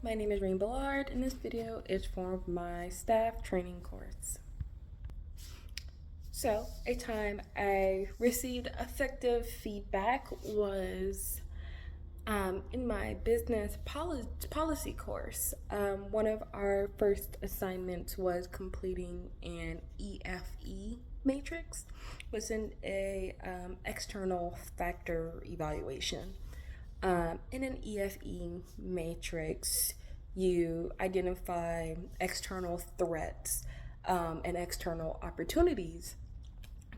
my name is Rain Ballard, and this video is for my staff training course. So, a time I received effective feedback was in my business policy course. One of our first assignments was completing an EFE matrix, was in a external factor evaluation. In an EFE matrix, you identify external threats and external opportunities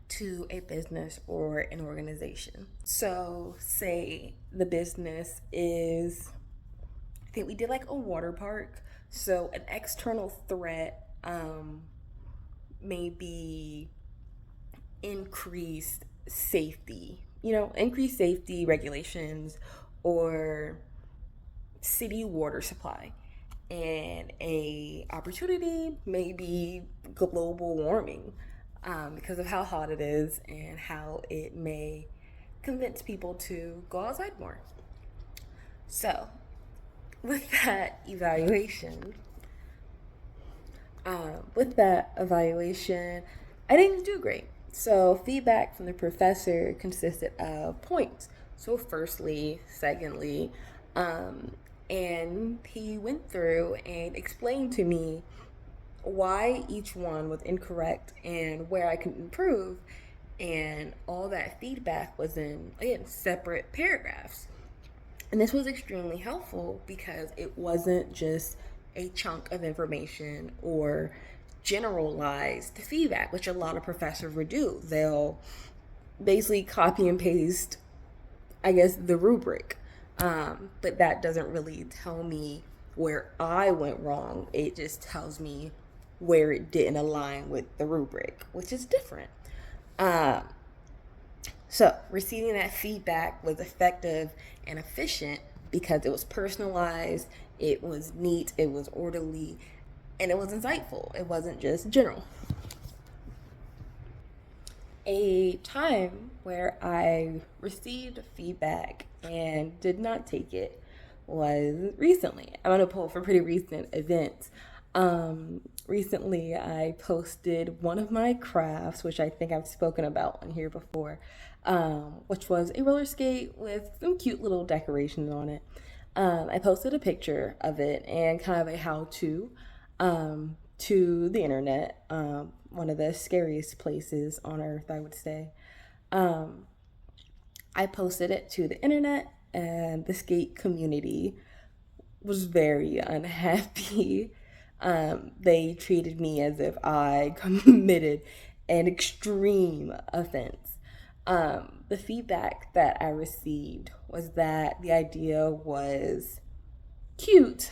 to a business or an organization. So, say the business is, I think we did like a water park. So, an external threat may be increased safety, increased safety regulations or city water supply. And a opportunity may be global warming because of how hot it is and how it may convince people to go outside more. So, with that evaluation, I didn't do great. So, feedback from the professor consisted of points. So, firstly, secondly, and he went through and explained to me why each one was incorrect and where I could improve. And all that feedback was in, again, separate paragraphs. And this was extremely helpful because it wasn't just a chunk of information or generalized feedback, which a lot of professors would do. They'll basically copy and paste, I guess, the rubric. But that doesn't really tell me where I went wrong. It just tells me where it didn't align with the rubric, which is different. So receiving that feedback was effective and efficient because it was personalized, it was neat, it was orderly, and it was insightful. It wasn't just general. A time where I received feedback and did not take it was recently. I'm going to pull for pretty recent events. Recently, I posted one of my crafts, which I think I've spoken about on here before, which was a roller skate with some cute little decorations on it. I posted a picture of it and kind of a how-to to the internet, one of the scariest places on earth, I would say. I posted it to the internet, and the skate community was very unhappy. They treated me as if I committed an extreme offense. The feedback that I received was that the idea was cute,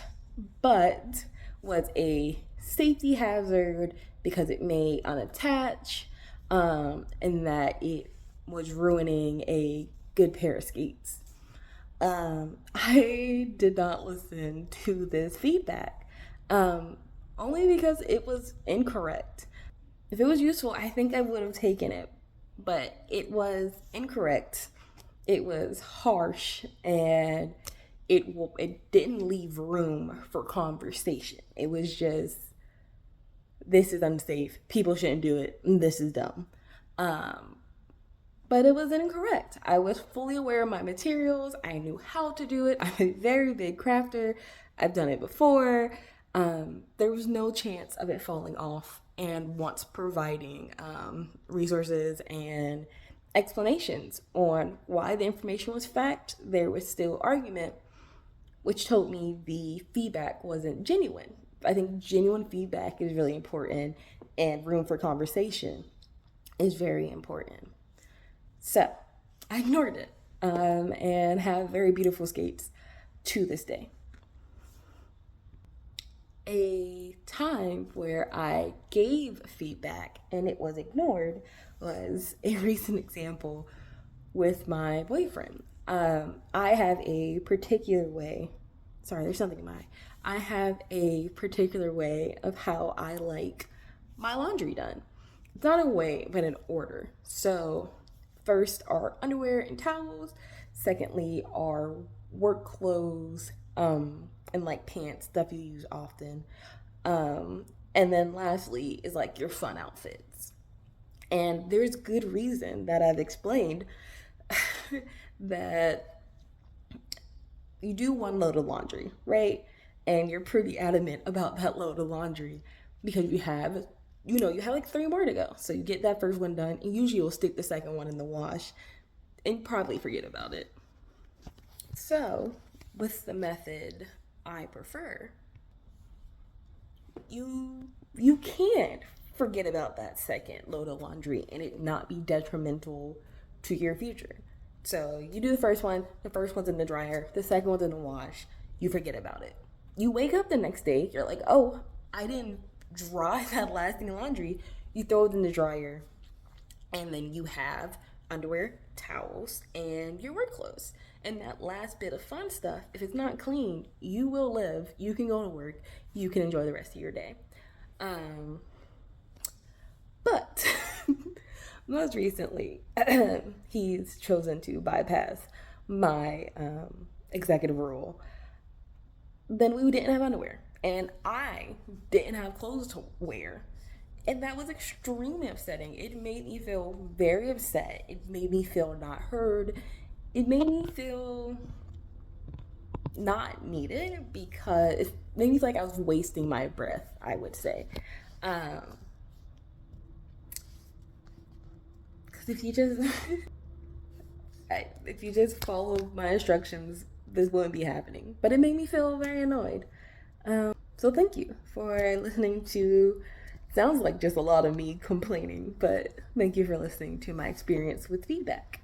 but was a safety hazard because it may unattach, and that it was ruining a good pair of skates. I did not listen to this feedback, only because it was incorrect. If it was useful, I think I would have taken it, but it was incorrect. It was harsh, and it didn't leave room for conversation. It was just, this is unsafe, people shouldn't do it, and this is dumb. But it was incorrect. I was fully aware of my materials. I knew how to do it. I'm a very big crafter. I've done it before. There was no chance of it falling off. And once providing resources and explanations on why the information was fact, there was still argument, which told me the feedback wasn't genuine. I think genuine feedback is really important, and room for conversation is very important. So I ignored it and have very beautiful skates to this day. A time where I gave feedback and it was ignored was a recent example with my boyfriend. I have a particular way, I have a particular way of how I like my laundry done. It's not a way, but an order. So first are underwear and towels. Secondly are work clothes, and like pants, stuff you use often. And then lastly is like your fun outfits. And there's good reason that I've explained that you do one load of laundry, right? And you're pretty adamant about that load of laundry because you have like three more to go. So you get that first one done, and usually you'll stick the second one in the wash and probably forget about it. So, with the method I prefer, you can't forget about that second load of laundry and it not be detrimental to your future. So you do the first one's in the dryer, the second one's in the wash, you forget about it. You wake up the next day, you're like, oh, I didn't dry that last thing of laundry. You throw it in the dryer, and then you have underwear, towels, and your work clothes. And that last bit of fun stuff, if it's not clean, you will live. You can go to work. You can enjoy the rest of your day. But most recently, he's chosen to bypass my executive rule. Then we didn't have underwear, and I didn't have clothes to wear. And that was extremely upsetting. It made me feel very upset. It made me feel not heard. It made me feel not needed because it made me feel like I was wasting my breath, I would say. Because if you just follow my instructions, this wouldn't be happening. But it made me feel very annoyed. So thank you for listening to, sounds like just a lot of me complaining, but thank you for listening to my experience with feedback.